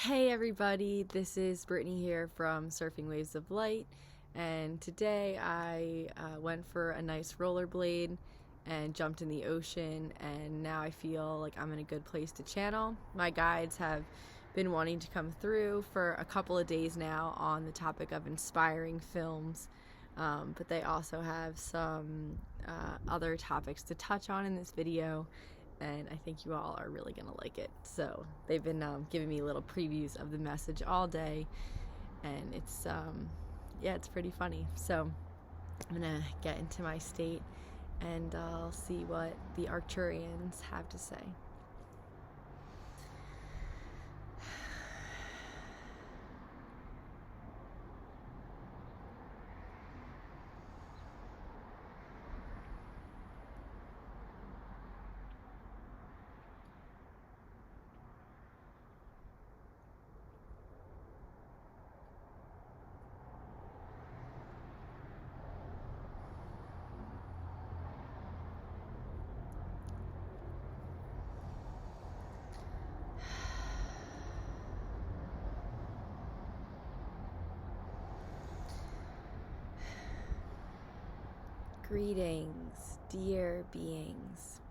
Hey everybody, this is Brittany here from Surfing Waves of Light, and today I went for a nice rollerblade and jumped in the ocean, and now I feel like I'm in a good place to channel. My guides have been wanting to come through for a couple of days now on the topic of inspiring films, but they also have some other topics to touch on in this video, and I think you all are really gonna like it. So they've been giving me little previews of the message all day, and it's pretty funny. So I'm gonna get into my state and I'll see what the Arcturians have to say. Greetings, dear beings.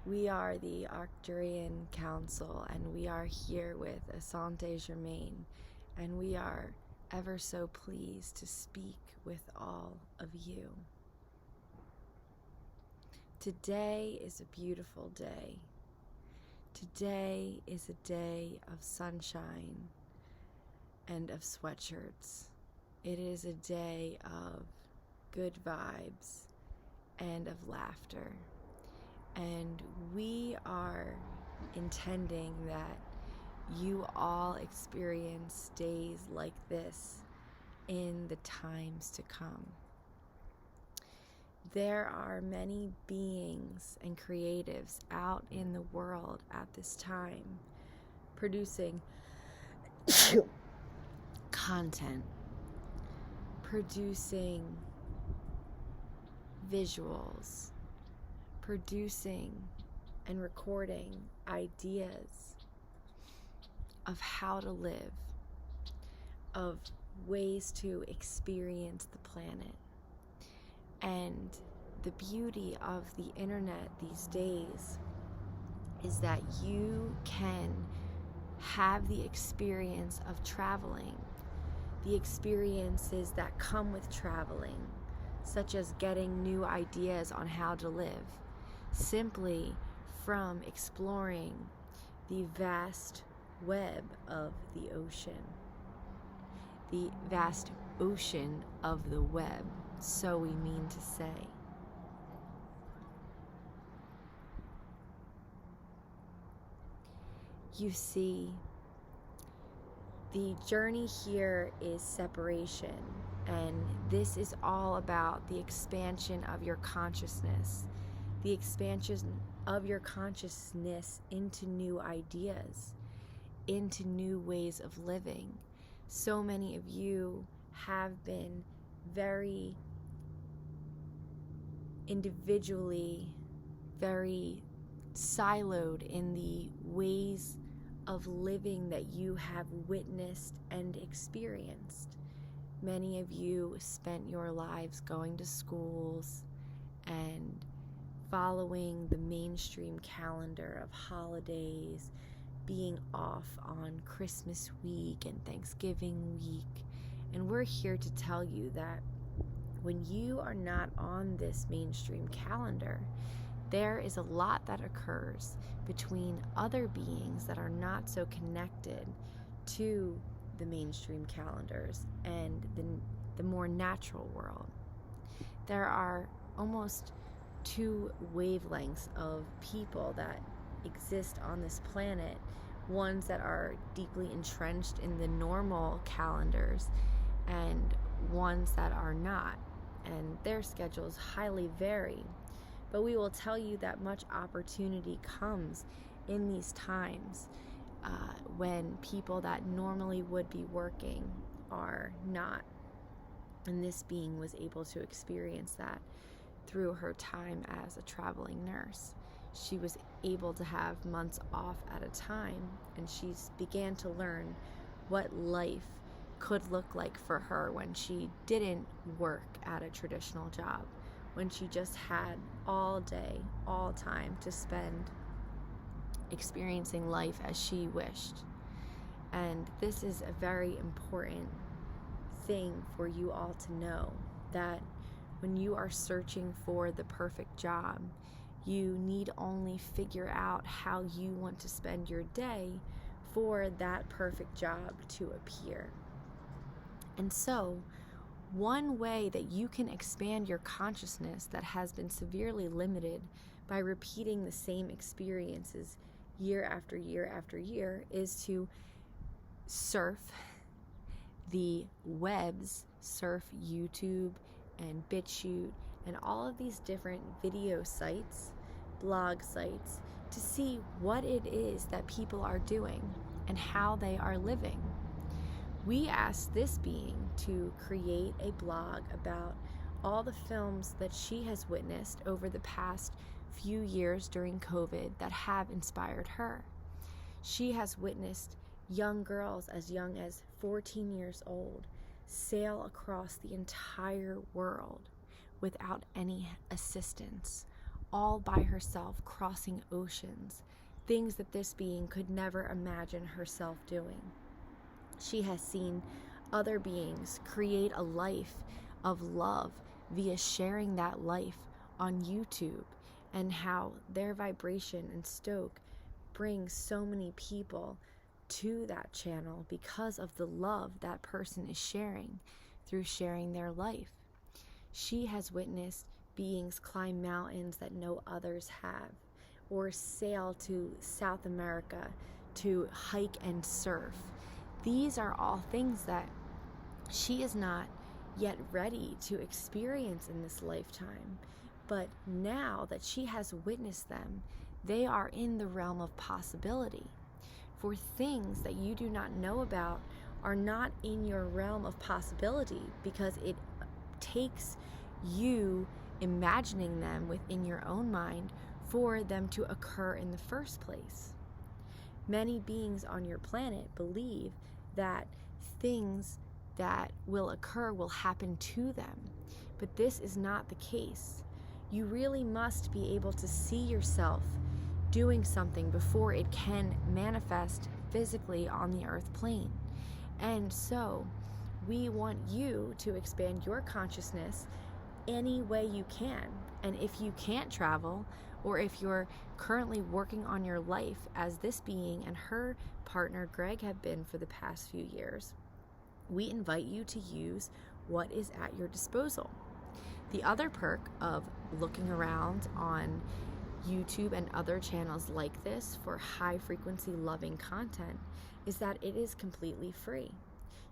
We are the Arcturian Council, and we are here with ASANTE GERMAIN, and we are ever so pleased to speak with all of you. Today is a beautiful day. Today is a day of sunshine and of sweatshirts. It is a day of good vibes and of laughter. And we are intending that you all experience days like this in the times to come. There are many beings and creatives out in the world at this time producing content, producing visuals, producing and recording ideas of how to live, of ways to experience the planet. And the beauty of the internet these days is that you can have the experience of traveling, the experiences that come with traveling, such as getting new ideas on how to live, simply from exploring the vast web of the ocean, the vast ocean of the web, so we mean to say. You see, the journey here is separation, and this is all about the expansion of your consciousness, the expansion of your consciousness into new ideas, into new ways of living. So many of you have been very individually, very siloed in the ways of living that you have witnessed and experienced. Many of you spent your lives going to schools and following the mainstream calendar of holidays, being off on Christmas week and Thanksgiving week. And we're here to tell you that when you are not on this mainstream calendar, there is a lot that occurs between other beings that are not so connected to the mainstream calendars and the more natural world. There are almost two wavelengths of people that exist on this planet, ones that are deeply entrenched in the normal calendars and ones that are not, and their schedules highly vary. But we will tell you that much opportunity comes in these times when people that normally would be working are not. And this being was able to experience that through her time as a traveling nurse. She was able to have months off at a time, and she began to learn what life could look like for her when she didn't work at a traditional job, when she just had all day, all time to spend experiencing life as she wished. And this is a very important thing for you all to know, that when you are searching for the perfect job, you need only figure out how you want to spend your day for that perfect job to appear. And so, one way that you can expand your consciousness that has been severely limited by repeating the same experiences year after year after year is to surf the webs, surf YouTube and BitChute and all of these different video sites, blog sites, to see what it is that people are doing and how they are living. We asked this being to create a blog about all the films that she has witnessed over the past few years during COVID that have inspired her. She has witnessed young girls as young as 14 years old sail across the entire world without any assistance, all by herself, crossing oceans, things that this being could never imagine herself doing. She has seen other beings create a life of love via sharing that life on YouTube, and how their vibration and stoke brings so many people to that channel because of the love that person is sharing through sharing their life. She has witnessed beings climb mountains that no others have, or sail to South America to hike and surf. These are all things that she is not yet ready to experience in this lifetime. But now that she has witnessed them, they are in the realm of possibility. For things that you do not know about are not in your realm of possibility, because it takes you imagining them within your own mind for them to occur in the first place. Many beings on your planet believe that things that will occur will happen to them, but this is not the case. You really must be able to see yourself doing something before it can manifest physically on the earth plane. And so we want you to expand your consciousness any way you can. And if you can't travel, or if you're currently working on your life as this being and her partner Greg have been for the past few years, we invite you to use what is at your disposal. The other perk of looking around on YouTube and other channels like this for high frequency loving content is that it is completely free.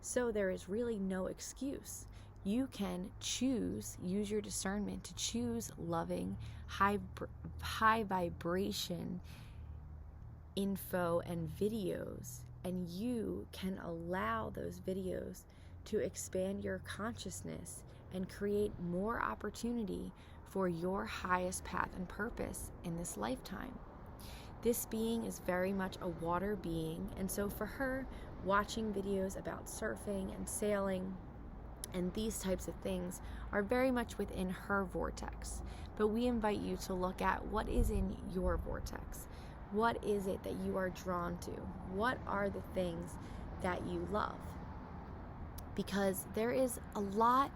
So there is really no excuse. You can choose, use your discernment to choose loving, high vibration info and videos, and you can allow those videos to expand your consciousness and create more opportunity for your highest path and purpose in this lifetime. This being is very much a water being, and so for her, watching videos about surfing and sailing and these types of things are very much within her vortex. But we invite you to look at what is in your vortex. What is it that you are drawn to? What are the things that you love? Because there is a lot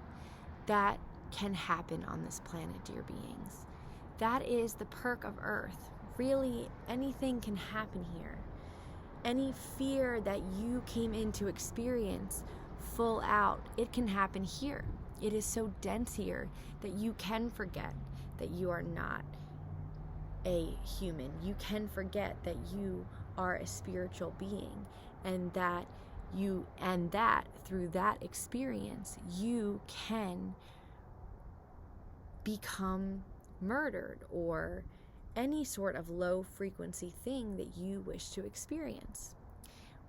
that can happen on this planet, dear beings. That is the perk of Earth. Really, anything can happen here. Any fear that you came in to experience full out, it can happen here. It is so dense here that you can forget that you are not a human. You can forget that you are a spiritual being, and that through that experience you can become murdered or any sort of low frequency thing that you wish to experience.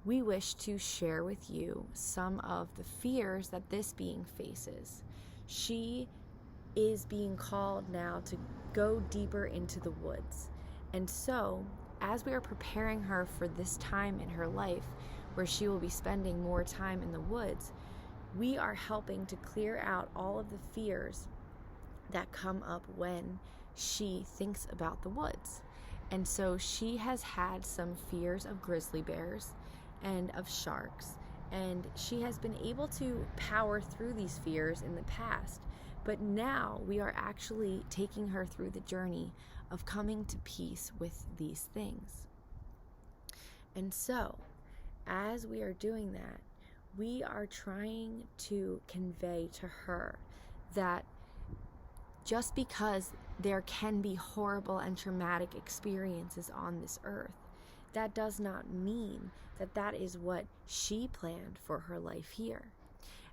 We wish to share with you some of the fears that this being faces. She is being called now to go deeper into the woods And so, as we are preparing her for this time in her life where she will be spending more time in the woods, we are helping to clear out all of the fears that come up when she thinks about the woods. And so she has had some fears of grizzly bears and of sharks, and she has been able to power through these fears in the past. But now we are actually taking her through the journey of coming to peace with these things. And so, as we are doing that, we are trying to convey to her that just because there can be horrible and traumatic experiences on this earth, that does not mean that that is what she planned for her life here.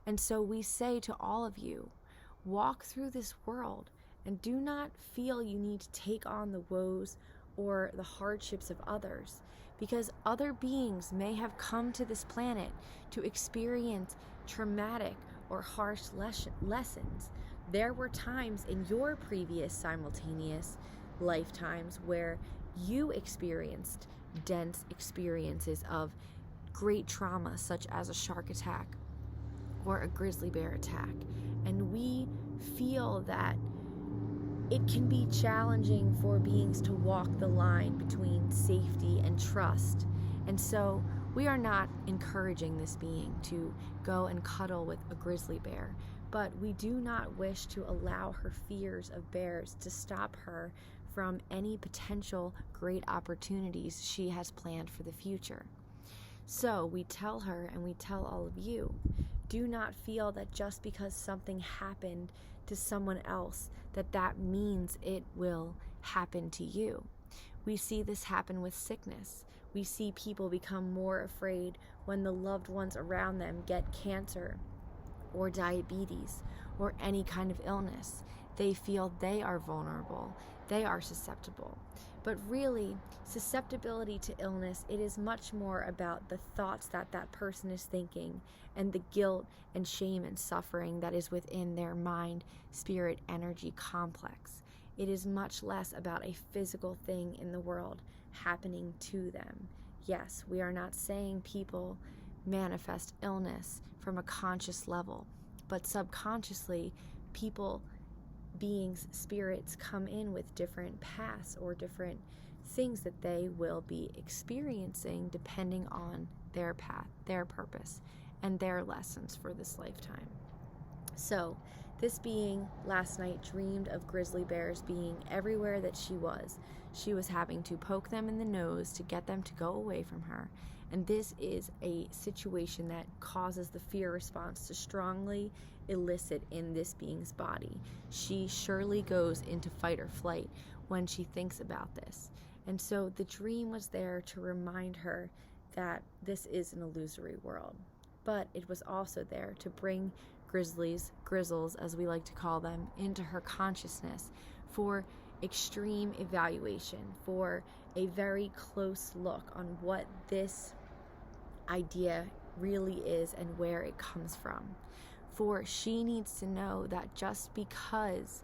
And so we say to all of you, walk through this world and do not feel you need to take on the woes or the hardships of others, because other beings may have come to this planet to experience traumatic or harsh lessons. There were times in your previous simultaneous lifetimes where you experienced dense experiences of great trauma, such as a shark attack or a grizzly bear attack. And we feel that it can be challenging for beings to walk the line between safety and trust. And so we are not encouraging this being to go and cuddle with a grizzly bear, but we do not wish to allow her fears of bears to stop her from any potential great opportunities she has planned for the future. So we tell her, and we tell all of you, do not feel that just because something happened to someone else, that means it will happen to you. We see this happen with sickness. We see people become more afraid when the loved ones around them get cancer or diabetes or any kind of illness. They feel they are vulnerable, they are susceptible. But really, susceptibility to illness, it is much more about the thoughts that that person is thinking and the guilt and shame and suffering that is within their mind, spirit, energy complex. It is much less about a physical thing in the world happening to them. Yes, we are not saying people manifest illness from a conscious level, but subconsciously, people, beings, spirits come in with different paths or different things that they will be experiencing depending on their path, their purpose, and their lessons for this lifetime. So, this being last night dreamed of grizzly bears being everywhere that she was. She was having to poke them in the nose to get them to go away from her. And this is a situation that causes the fear response to strongly elicit in this being's body. She surely goes into fight or flight when she thinks about this. And so the dream was there to remind her that this is an illusory world. But it was also there to bring grizzles, as we like to call them, into her consciousness for extreme evaluation, for a very close look on what this idea really is and where it comes from. For she needs to know that just because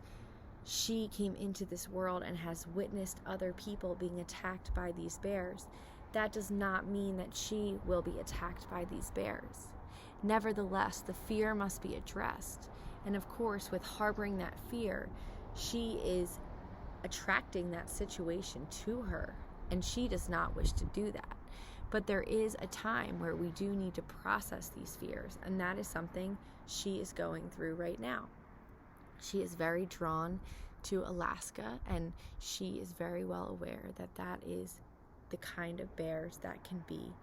she came into this world and has witnessed other people being attacked by these bears, that does not mean that she will be attacked by these bears. Nevertheless, the fear must be addressed. And of course, with harboring that fear, she is attracting that situation to her, and she does not wish to do that. But there is a time where we do need to process these fears, and that is something she is going through right now. She is very drawn to Alaska, and she is very well aware that that is the kind of bears that can be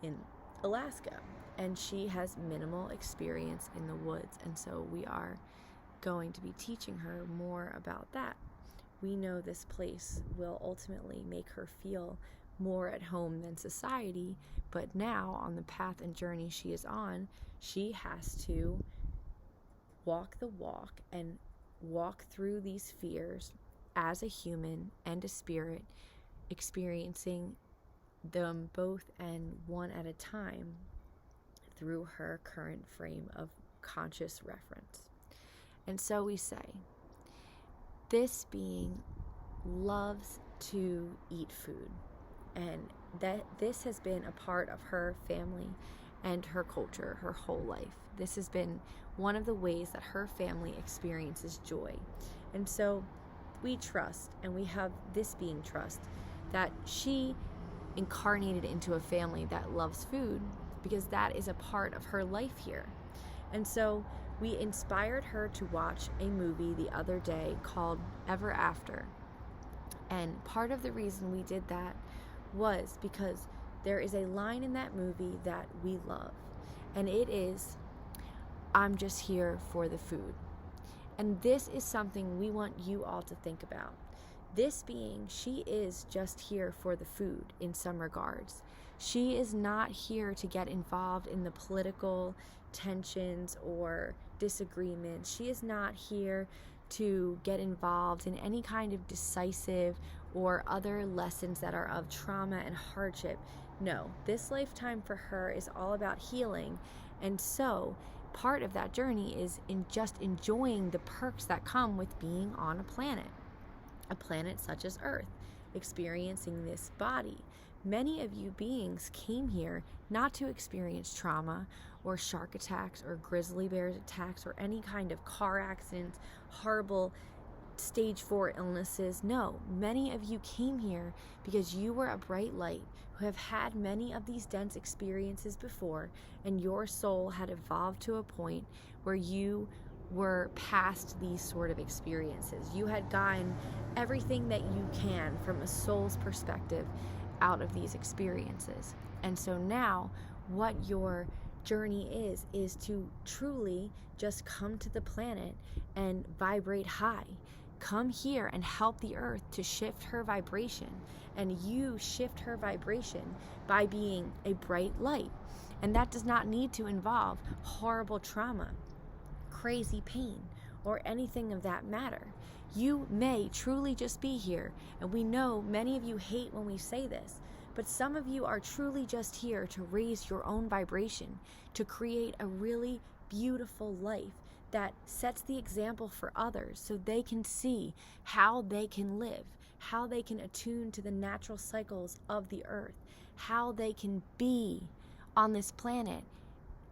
in Alaska. And she has minimal experience in the woods, and so we are going to be teaching her more about that. We know this place will ultimately make her feel more at home than society, but now on the path and journey she is on, she has to walk the walk and walk through these fears as a human and a spirit, experiencing them both and one at a time through her current frame of conscious reference. And so we say, this being loves to eat food. And that this has been a part of her family and her culture her whole life. This has been one of the ways that her family experiences joy. And so we trust, and we have this being trust, that she incarnated into a family that loves food, because that is a part of her life here. And so we inspired her to watch a movie the other day called Ever After. And part of the reason we did that was because there is a line in that movie that we love. And it is, "I'm just here for the food." And this is something we want you all to think about. This being, she is just here for the food in some regards. She is not here to get involved in the political tensions or disagreements. She is not here to get involved in any kind of decisive or other lessons that are of trauma and hardship. No, this lifetime for her is all about healing. And so part of that journey is in just enjoying the perks that come with being on a planet such as Earth, experiencing this body. Many of you beings came here not to experience trauma or shark attacks or grizzly bear attacks or any kind of car accidents, horrible stage 4 illnesses. No, many of you came here because you were a bright light who have had many of these dense experiences before, and your soul had evolved to a point where you were past these sort of experiences. You had gotten everything that you can from a soul's perspective out of these experiences. And so now what your journey is to truly just come to the planet and vibrate high. Come here and help the earth to shift her vibration. And you shift her vibration by being a bright light. And that does not need to involve horrible trauma, crazy pain, or anything of that matter. You may truly just be here, and we know many of you hate when we say this, but some of you are truly just here to raise your own vibration, to create a really beautiful life that sets the example for others so they can see how they can live, how they can attune to the natural cycles of the earth, how they can be on this planet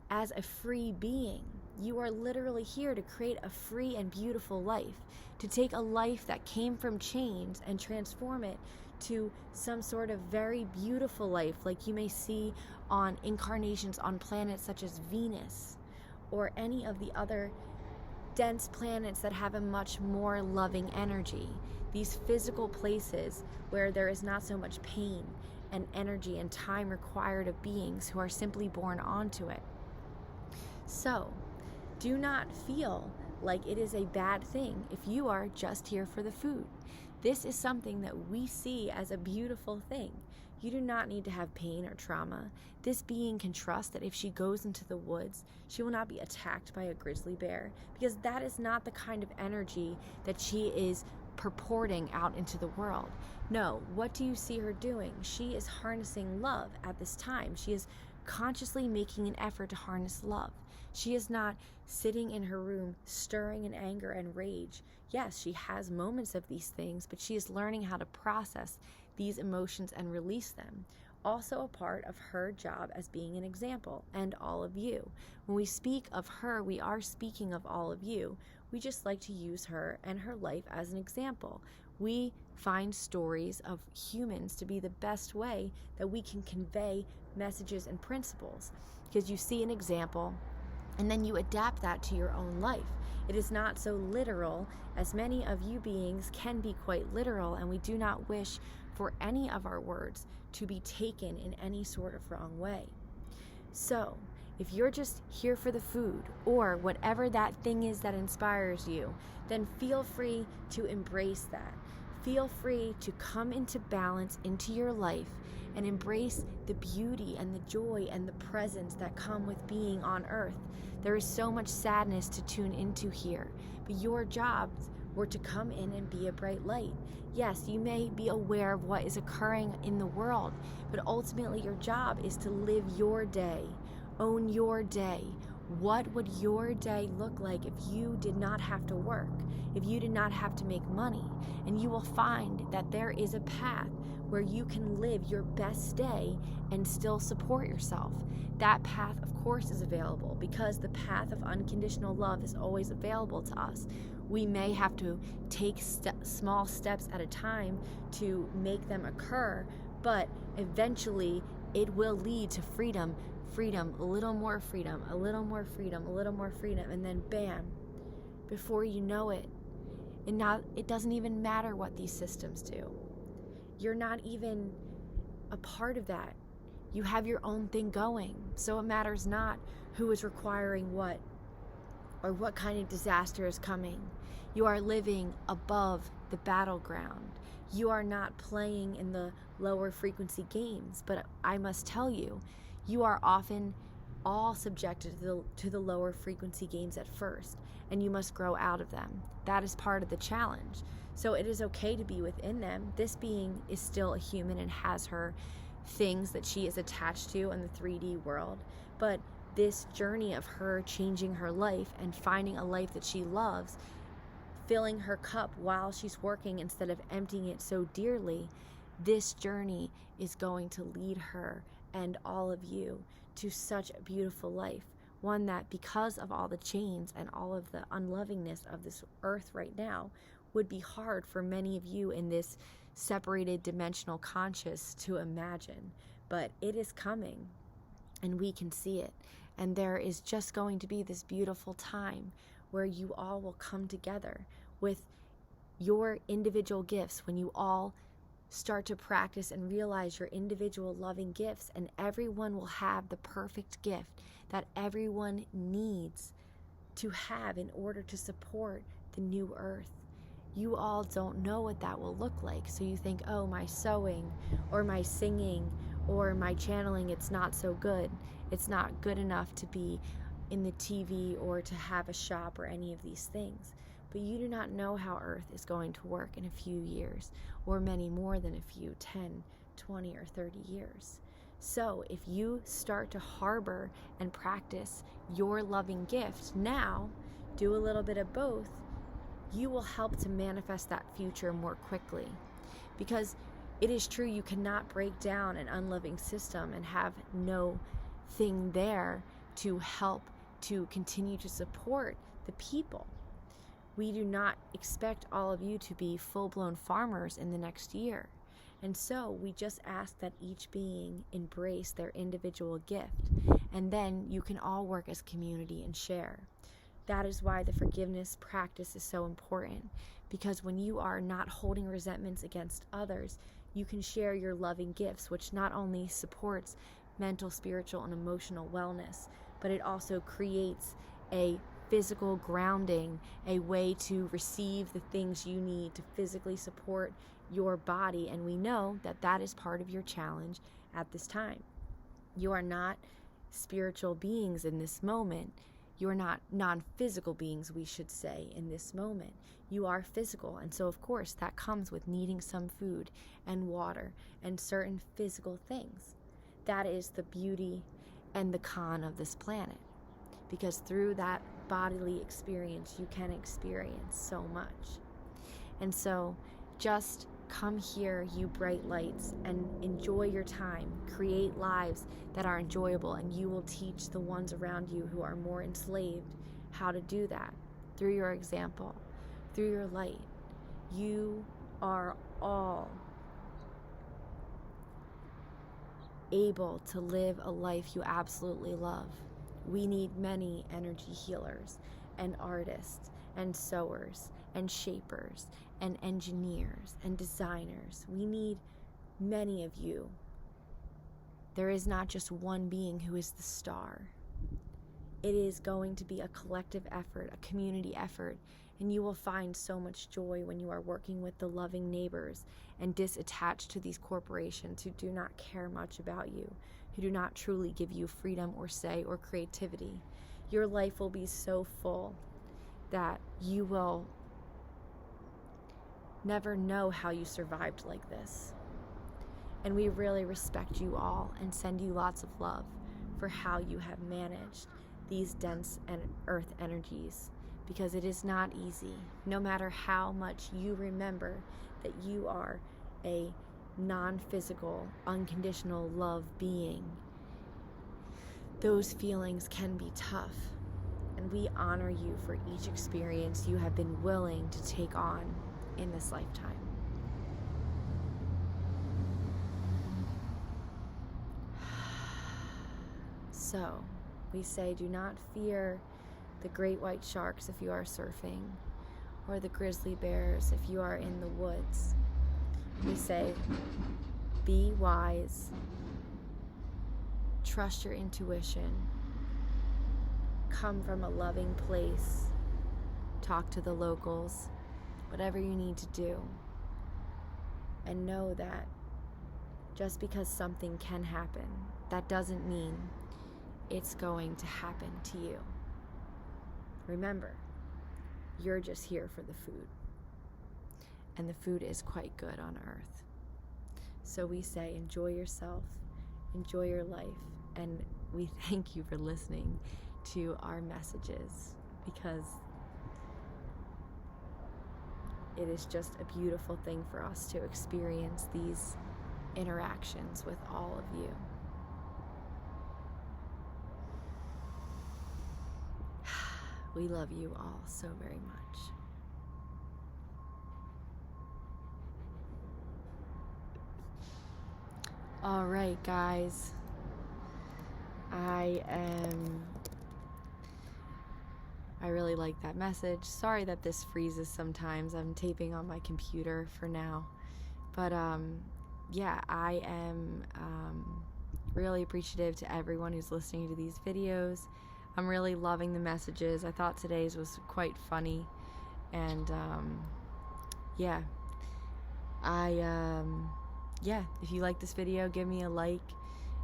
as a free being. You are literally here to create a free and beautiful life, to take a life that came from chains and transform it to some sort of very beautiful life, like you may see on incarnations on planets such as Venus or any of the other dense planets that have a much more loving energy. These physical places where there is not so much pain and energy and time required of beings who are simply born onto it. So, do not feel like it is a bad thing if you are just here for the food. This is something that we see as a beautiful thing. You do not need to have pain or trauma. This being can trust that if she goes into the woods, she will not be attacked by a grizzly bear, because that is not the kind of energy that she is purporting out into the world. No, what do you see her doing? She is harnessing love at this time. She is consciously making an effort to harness love. She is not sitting in her room stirring in anger and rage. Yes, she has moments of these things, but she is learning how to process these emotions and release them. Also a part of her job as being an example, and all of you. When we speak of her, we are speaking of all of you. We just like to use her and her life as an example. We find stories of humans to be the best way that we can convey messages and principles, because you see an example and then you adapt that to your own life. It is not so literal, as many of you beings can be quite literal, and we do not wish for any of our words to be taken in any sort of wrong way. So, if you're just here for the food, or whatever that thing is that inspires you, then feel free to embrace that. Feel free to come into balance into your life and embrace the beauty and the joy and the presence that come with being on earth. There is so much sadness to tune into here, but your jobs were to come in and be a bright light. Yes, you may be aware of what is occurring in the world, but ultimately your job is to live your day, own your day, What would your day look like if you did not have to work, if you did not have to make money? And you will find that there is a path where you can live your best day and still support yourself. That path, of course, is available because the path of unconditional love is always available to us. We may have to take small steps at a time to make them occur, but eventually it will lead to freedom, a little more freedom, a little more freedom, a little more freedom, and then bam, before you know it, it doesn't even matter what these systems do. You're not even a part of that. You have your own thing going, so it matters not who is requiring what or what kind of disaster is coming. You are living above the battleground. You are not playing in the lower frequency games, but I must tell you, you are often all subjected to the lower frequency games at first, and you must grow out of them. That is part of the challenge. So it is okay to be within them. This being is still a human and has her things that she is attached to in the 3D world, but this journey of her changing her life and finding a life that she loves, filling her cup while she's working instead of emptying it so dearly, this journey is going to lead her and all of you to such a beautiful life. One that, because of all the chains and all of the unlovingness of this earth right now, would be hard for many of you in this separated dimensional conscious to imagine. But it is coming, and we can see it. And there is just going to be this beautiful time where you all will come together with your individual gifts, when you all start to practice and realize your individual loving gifts, and everyone will have the perfect gift that everyone needs to have in order to support the new earth. You all don't know what that will look like, so you think, oh, my sewing or my singing or my channeling, it's not so good. It's not good enough to be in the TV or to have a shop or any of these things. But you do not know how earth is going to work in a few years, or many more than a few, 10, 20, or 30 years. So if you start to harbor and practice your loving gift now, do a little bit of both, you will help to manifest that future more quickly. Because it is true, you cannot break down an unloving system and have no thing there to help to continue to support the people. We do not expect all of you to be full-blown farmers in the next year. And so we just ask that each being embrace their individual gift, and then you can all work as community and share. That is why the forgiveness practice is so important, because when you are not holding resentments against others, you can share your loving gifts, which not only supports mental, spiritual, and emotional wellness, but it also creates a physical grounding, a way to receive the things you need to physically support your body. And we know that that is part of your challenge at this time. You are not spiritual beings in this moment. You are not non-physical beings, we should say, in this moment. You are physical, and so of course that comes with needing some food and water and certain physical things. That is the beauty and the con of this planet, because through that bodily experience you can experience so much. And so just come here, you bright lights, and enjoy your time. Create lives that are enjoyable, and you will teach the ones around you who are more enslaved how to do that through your example, through your light. You are all able to live a life you absolutely love. We need many energy healers and artists and sewers and shapers and engineers and designers. We need many of you. There is not just one being who is the star. It is going to be a collective effort, a community effort, and you will find so much joy when you are working with the loving neighbors and disattached to these corporations who do not care much about you, who do not truly give you freedom or say or creativity. Your life will be so full that you will never know how you survived like this. And we really respect you all and send you lots of love for how you have managed these dense and earth energies, because it is not easy. No matter how much you remember that you are a non-physical, unconditional love being, those feelings can be tough. And we honor you for each experience you have been willing to take on in this lifetime. So, we say, do not fear the great white sharks if you are surfing, or the grizzly bears if you are in the woods. We say, be wise, trust your intuition, come from a loving place, talk to the locals, whatever you need to do, and know that just because something can happen, that doesn't mean it's going to happen to you. Remember, you're just here for the food. And the food is quite good on earth. So we say, enjoy yourself, enjoy your life, and we thank you for listening to our messages, because it is just a beautiful thing for us to experience these interactions with all of you. We love you all so very much. All right, guys. I really like that message. Sorry that this freezes sometimes. I'm taping on my computer for now. But yeah, I am really appreciative to everyone who's listening to these videos. I'm really loving the messages. I thought today's was quite funny. And yeah, if you like this video, give me a like,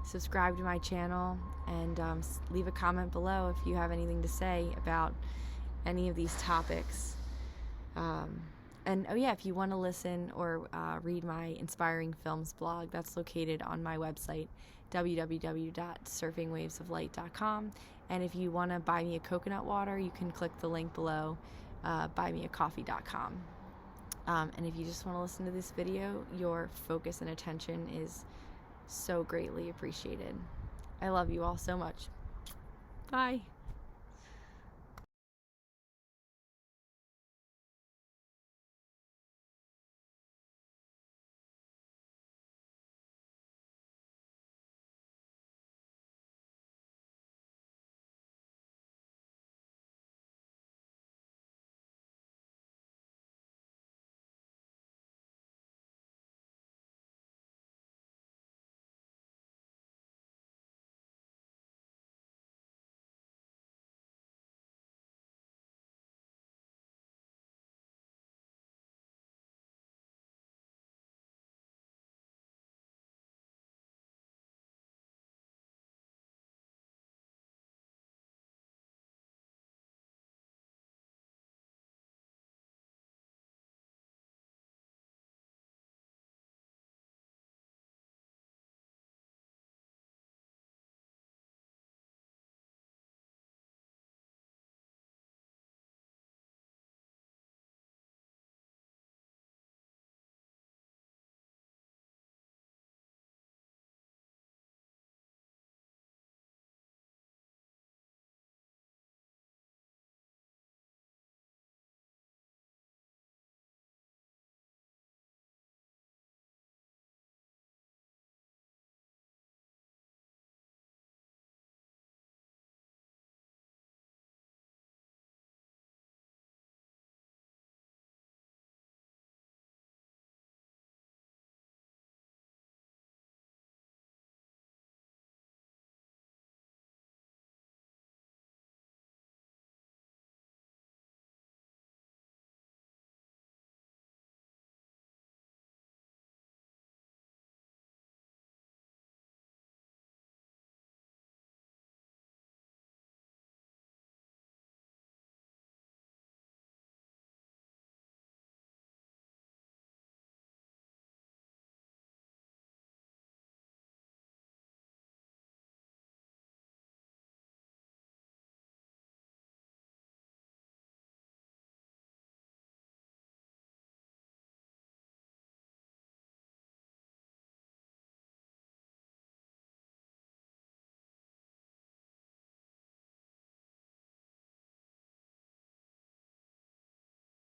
subscribe to my channel, and leave a comment below if you have anything to say about any of these topics. And oh yeah, if you want to listen or read my Inspiring Films blog, that's located on my website, www.surfingwavesoflight.com. And if you want to buy me a coconut water, you can click the link below, buymeacoffee.com. And if you just want to listen to this video, your focus and attention is so greatly appreciated. I love you all so much. Bye.